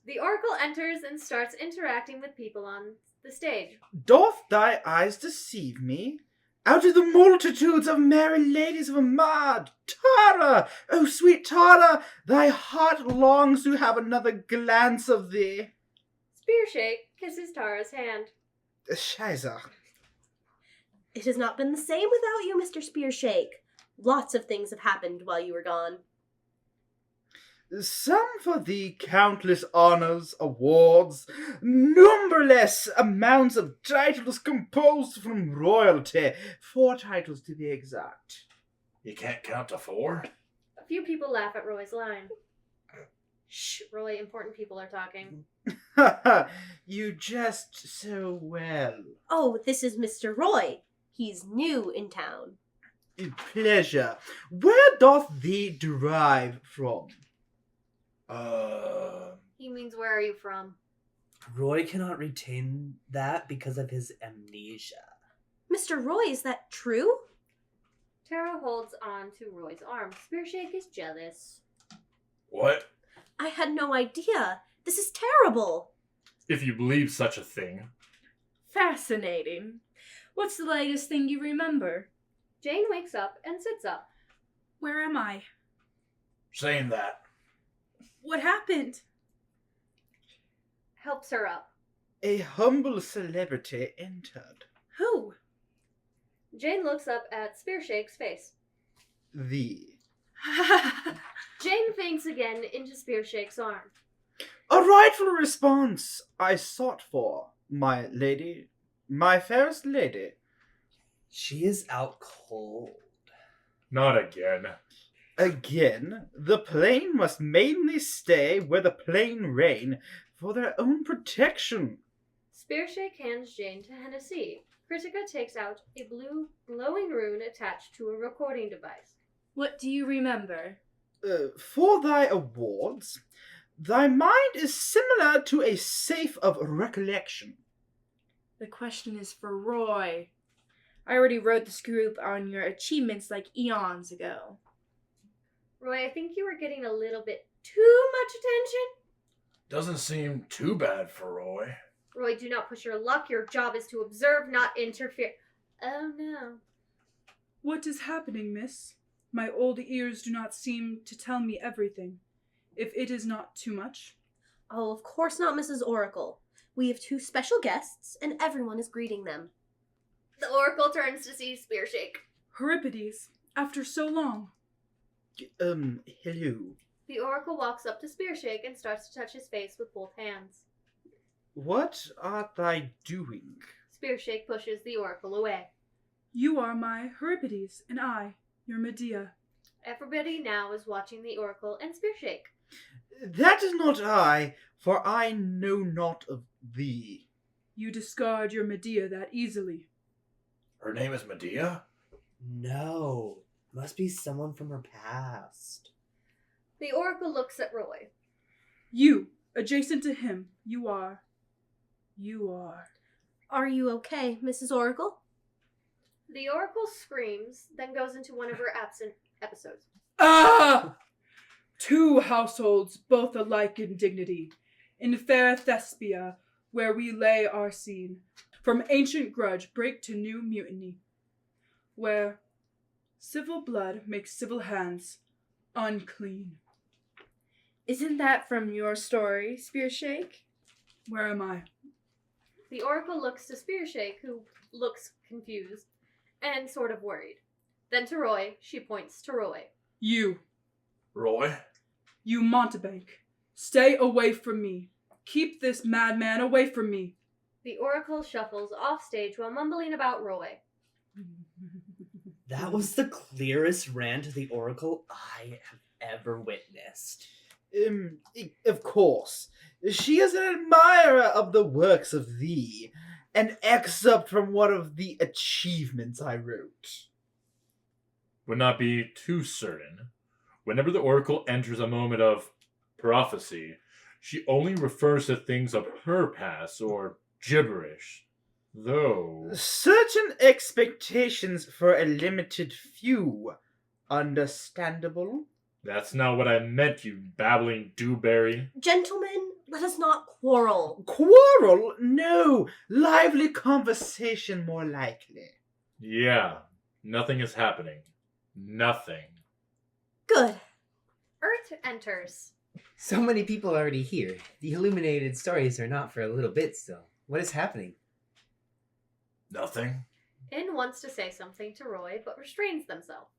S2: The oracle enters and starts interacting with people on the stage.
S8: Doth thy eyes deceive me? Out of the multitudes of merry ladies of Amard, Tara, oh sweet Tara, thy heart longs to have another glance of thee.
S2: Speareshake kisses Tara's hand.
S8: Scheiße.
S7: It has not been the same without you, Mr. Speareshake. Lots of things have happened while you were gone.
S8: Some for thee countless honors, awards, numberless amounts of titles composed from royalty. 4 titles to be exact.
S3: You can't count to 4?
S2: A few people laugh at Roy's line. Shh, Roy, important people are talking.
S8: You jest so well.
S7: Oh, this is Mr. Roy. He's new in town.
S8: Pleasure. Where doth thee derive from?
S2: He means, where are you from?
S6: Roy cannot retain that because of his amnesia.
S7: Mr. Roy, is that true?
S2: Tara holds on to Roy's arm. Speareshake is jealous.
S3: What?
S7: I had no idea. This is terrible.
S1: If you believe such a thing.
S4: Fascinating. What's the latest thing you remember?
S2: Jane wakes up and sits up.
S4: Where am I?
S3: Saying that.
S4: What happened?
S2: Helps her up.
S8: A humble celebrity entered.
S4: Who?
S2: Jane looks up at Spearshake's face.
S8: Thee.
S2: Jane faints again into Spearshake's arm.
S8: A rightful response I sought for, my lady, my fairest lady.
S6: She is out cold.
S1: Not again.
S8: Again, the plain must mainly stay where the plain reign for their own protection.
S2: Spearshake hands Jane to Hennessee. Crituca takes out a blue glowing rune attached to a recording device.
S4: What do you remember?
S8: For thy awards, thy mind is similar to a safe of recollection.
S4: The question is for Roy. I already wrote the scoop on your achievements like eons ago.
S2: Roy, I think you were getting a little bit too much attention.
S3: Doesn't seem too bad for Roy.
S2: Roy, do not push your luck. Your job is to observe, not interfere. Oh no.
S9: What is happening, miss? My old ears do not seem to tell me everything. If it is not too much.
S7: Oh, of course not, Mrs. Oracle. We have 2 special guests, and everyone is greeting them.
S2: The Oracle turns to see Spearshake.
S9: Euripides, after so long.
S8: Hello.
S2: The Oracle walks up to Spearshake and starts to touch his face with both hands.
S8: What art thou doing?
S2: Spearshake pushes the Oracle away.
S9: You are my Euripides, and I, your Medea.
S2: Everybody now is watching the Oracle and Spearshake.
S8: That is not I, for I know not of thee.
S9: You discard your Medea that easily.
S3: Her name is Medea?
S6: No. Must be someone from her past.
S2: The Oracle looks at Roy.
S9: You, adjacent to him, you are.
S7: Are you okay, Mrs. Oracle?
S2: The Oracle screams, then goes into one of her absent episodes.
S9: Ah! 2 households, both alike in dignity. In fair Thespia, where we lay our scene, from ancient grudge break to new mutiny, where civil blood makes civil hands unclean.
S4: Isn't that from your story, Spearshake?
S9: Where am I?
S2: The Oracle looks to Spearshake, who looks confused and sort of worried. Then to Roy, she points to Roy.
S9: You,
S3: Roy?
S9: you Montebank, stay away from me. Keep this madman away from me.
S2: The Oracle shuffles off stage while mumbling about Roy.
S6: That was the clearest rant of the Oracle I have ever witnessed.
S8: Of course. She is an admirer of the works of thee. An excerpt from one of the achievements I wrote.
S1: Would not be too certain. Whenever the Oracle enters a moment of prophecy, she only refers to things of her past or gibberish. Though...
S8: Certain expectations for a limited few. Understandable?
S1: That's not what I meant, you babbling dewberry.
S7: Gentlemen, let us not quarrel.
S8: Quarrel? No. Lively conversation, more likely.
S1: Yeah, nothing is happening. Nothing.
S7: Good.
S2: Earth enters.
S5: So many people already here. The illuminated stories are not for a little bit still. What is happening?
S3: Nothing.
S2: In wants to say something to Roy, but restrains themselves.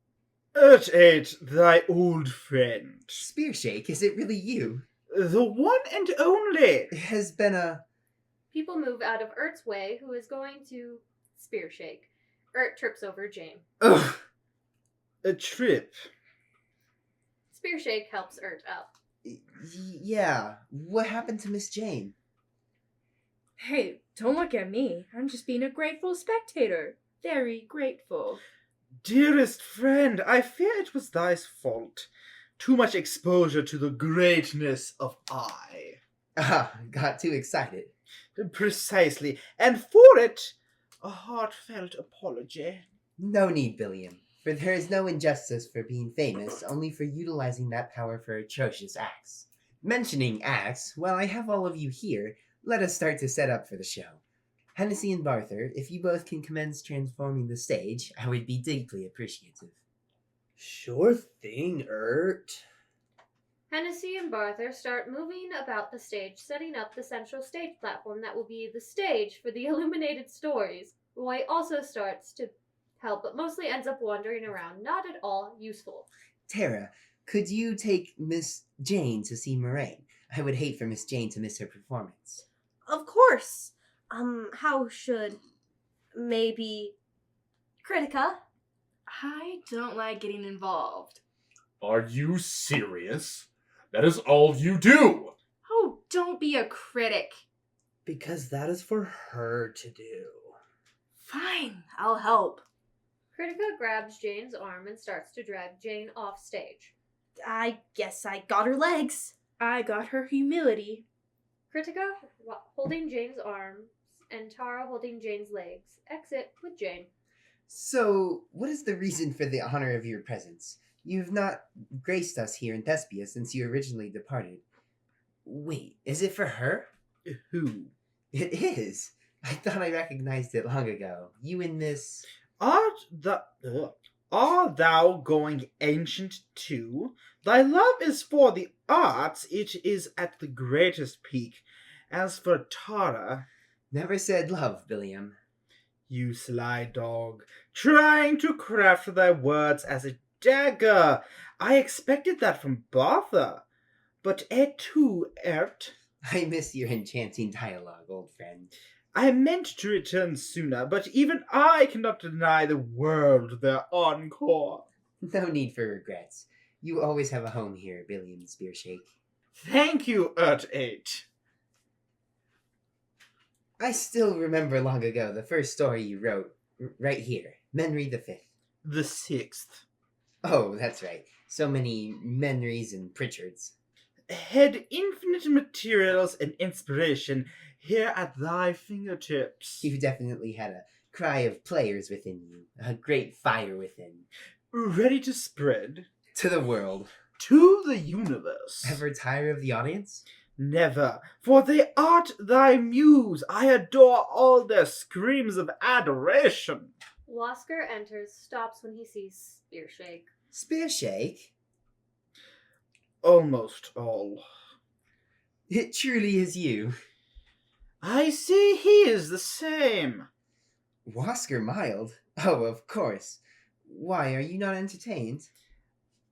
S8: Earth ate thy old friend.
S5: Spearshake, is it really you?
S8: The one and only.
S5: It has been a...
S2: People move out of Ert's way, who is going to Spearshake. Ert trips over Jane.
S8: Ugh. A trip.
S2: Spearshake helps Ert up.
S5: Yeah, what happened to Miss Jane?
S4: Hey, don't look at me. I'm just being a grateful spectator. Very grateful.
S8: Dearest friend, I fear it was thy fault. Too much exposure to the greatness of I.
S5: Got too excited.
S8: Precisely, and for it, a heartfelt apology.
S5: No need, Billiam, for there is no injustice for being famous, only for utilizing that power for atrocious acts. Mentioning acts, while I have all of you here, let us start to set up for the show. Hennessee and Barthur, if you both can commence transforming the stage, I would be deeply appreciative.
S6: Sure thing, Ert.
S2: Hennessee and Barthur start moving about the stage, setting up the central stage platform that will be the stage for the illuminated stories. Roy also starts to help, but mostly ends up wandering around, not at all useful.
S5: Tara, Could you take Miss Jane to see Morraine? I would hate for Miss Jane to miss her performance.
S7: Of course. How should maybe Crituca?
S4: I don't like getting involved.
S1: Are you serious? That is all you do!
S4: Oh, don't be a critic.
S6: Because that is for her to do.
S4: Fine, I'll help.
S2: Crituca grabs Jane's arm and starts to drag Jane off stage.
S7: I guess I got her legs.
S4: I got her humility.
S2: Crituca, holding Jane's arms, and Tara holding Jane's legs, exit with Jane.
S5: So, what is the reason for the honor of your presence? You've not graced us here in Thespia since you originally departed. Wait, is it for her?
S8: Who?
S5: It is. I thought I recognized it long ago. You and Miss...
S8: Art thou going ancient too? Thy love is for the arts, it is at the greatest peak. As for Tara...
S5: Never said love, Billiam.
S8: You sly dog, trying to craft thy words as a dagger. I expected that from Barthur. But et tu, Ert?
S5: I miss your enchanting dialogue, old friend.
S8: I meant to return sooner, but even I cannot deny the world their encore.
S5: No need for regrets. You always have a home here, Billiam Speareshake.
S8: Thank you, Ert8.
S5: I still remember long ago the first story you wrote, right here, Menry the Fifth.
S8: The 6th.
S5: Oh, that's right. So many Menrys and Pritchards.
S8: Had infinite materials and inspiration here at thy fingertips.
S5: You definitely had a cry of players within you, a great fire within.
S8: Ready to spread.
S5: To the world.
S8: To the universe.
S5: Ever tire of the audience?
S8: Never, for they art thy muse. I adore all their screams of adoration.
S2: Woscar enters, stops when he sees Speareshake.
S5: Speareshake?
S8: Almost all.
S5: It truly is you.
S8: I see he is the same.
S5: Woscar Mild? Oh, of course. Why, are you not entertained?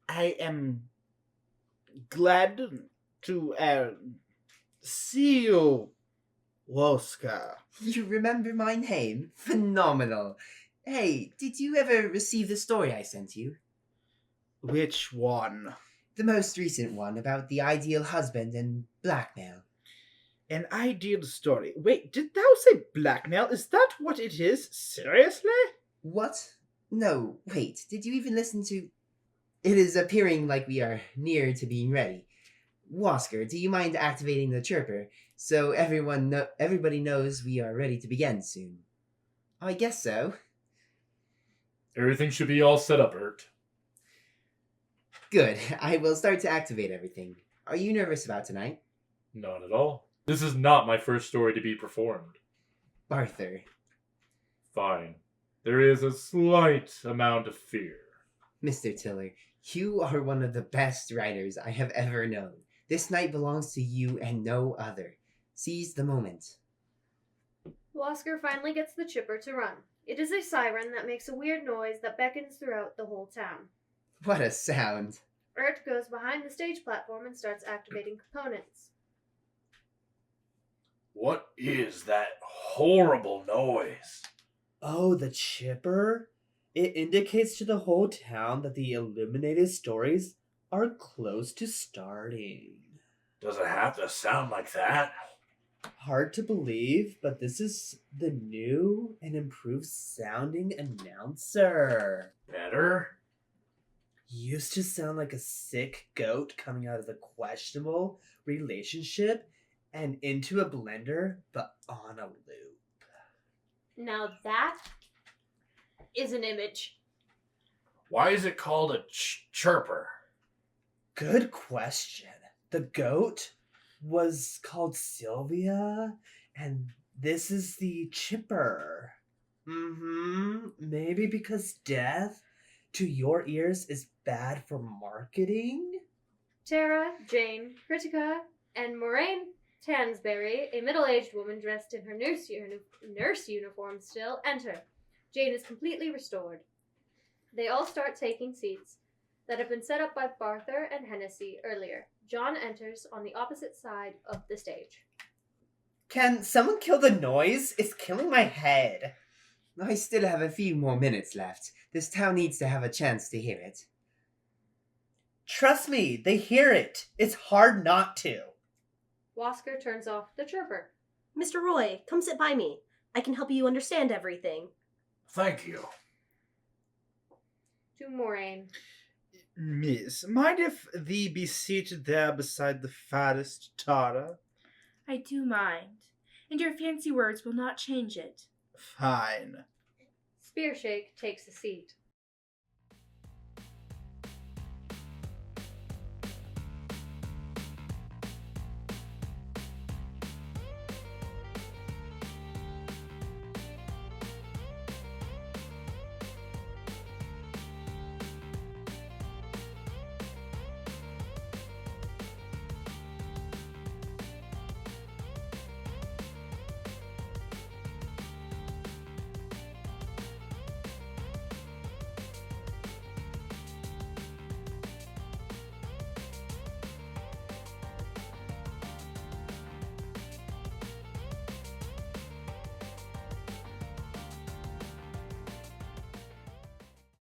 S8: I am glad to see you, Woscar.
S5: You remember my name? Phenomenal. Hey, did you ever receive the story I sent you?
S8: Which one?
S5: The most recent one about the ideal husband and blackmail.
S8: An ideal story. Wait, did thou say blackmail? Is that what it is? Seriously?
S5: What? No, wait, did you even listen to... It is appearing like we are near to being ready. Woscar, do you mind activating the chirper so everybody knows we are ready to begin soon? I guess so.
S1: Everything should be all set up, Ert.
S5: Good, I will start to activate everything. Are you nervous about tonight?
S1: Not at all. This is not my first story to be performed.
S5: Barthur.
S1: Fine. There is a slight amount of fear.
S5: Mr. Tiller, you are one of the best writers I have ever known. This night belongs to you and no other. Seize the moment.
S2: Woscar finally gets the chipper to run. It is a siren that makes a weird noise that beckons throughout the whole town.
S5: What a sound.
S2: Ert goes behind the stage platform and starts activating components.
S3: What is that horrible noise?
S6: Oh, the chipper? It indicates to the whole town that the illuminated stories are close to starting.
S3: Does it have to sound like that?
S6: Hard to believe, but this is the new and improved sounding announcer.
S3: Better?
S6: Used to sound like a sick goat coming out of a questionable relationship and into a blender, but on a loop.
S2: Now that is an image.
S3: Why is it called a chirper?
S6: Good question. The goat was called Sylvia, and this is the chipper. Maybe because death to your ears is bad for marketing?
S2: Tara, Jane, Crituca, and Morraine Tansberry, a middle-aged woman dressed in her nurse uniform still, enter. Jane is completely restored. They all start taking seats. that had been set up by Barthur and Hennessee earlier. John enters on the opposite side of the stage.
S6: Can someone kill the noise? It's killing my head.
S5: I still have a few more minutes left. This town needs to have a chance to hear it.
S6: Trust me, they hear it. It's hard not to.
S2: Woscar turns off the chirper.
S7: Mr. Roy, come sit by me. I can help you understand everything.
S3: Thank you.
S2: To Morraine.
S8: Miss, mind if thee be seated there beside the fattest Tara?
S4: I do mind, and your fancy words will not change it.
S8: Fine.
S2: Speareshake takes a seat.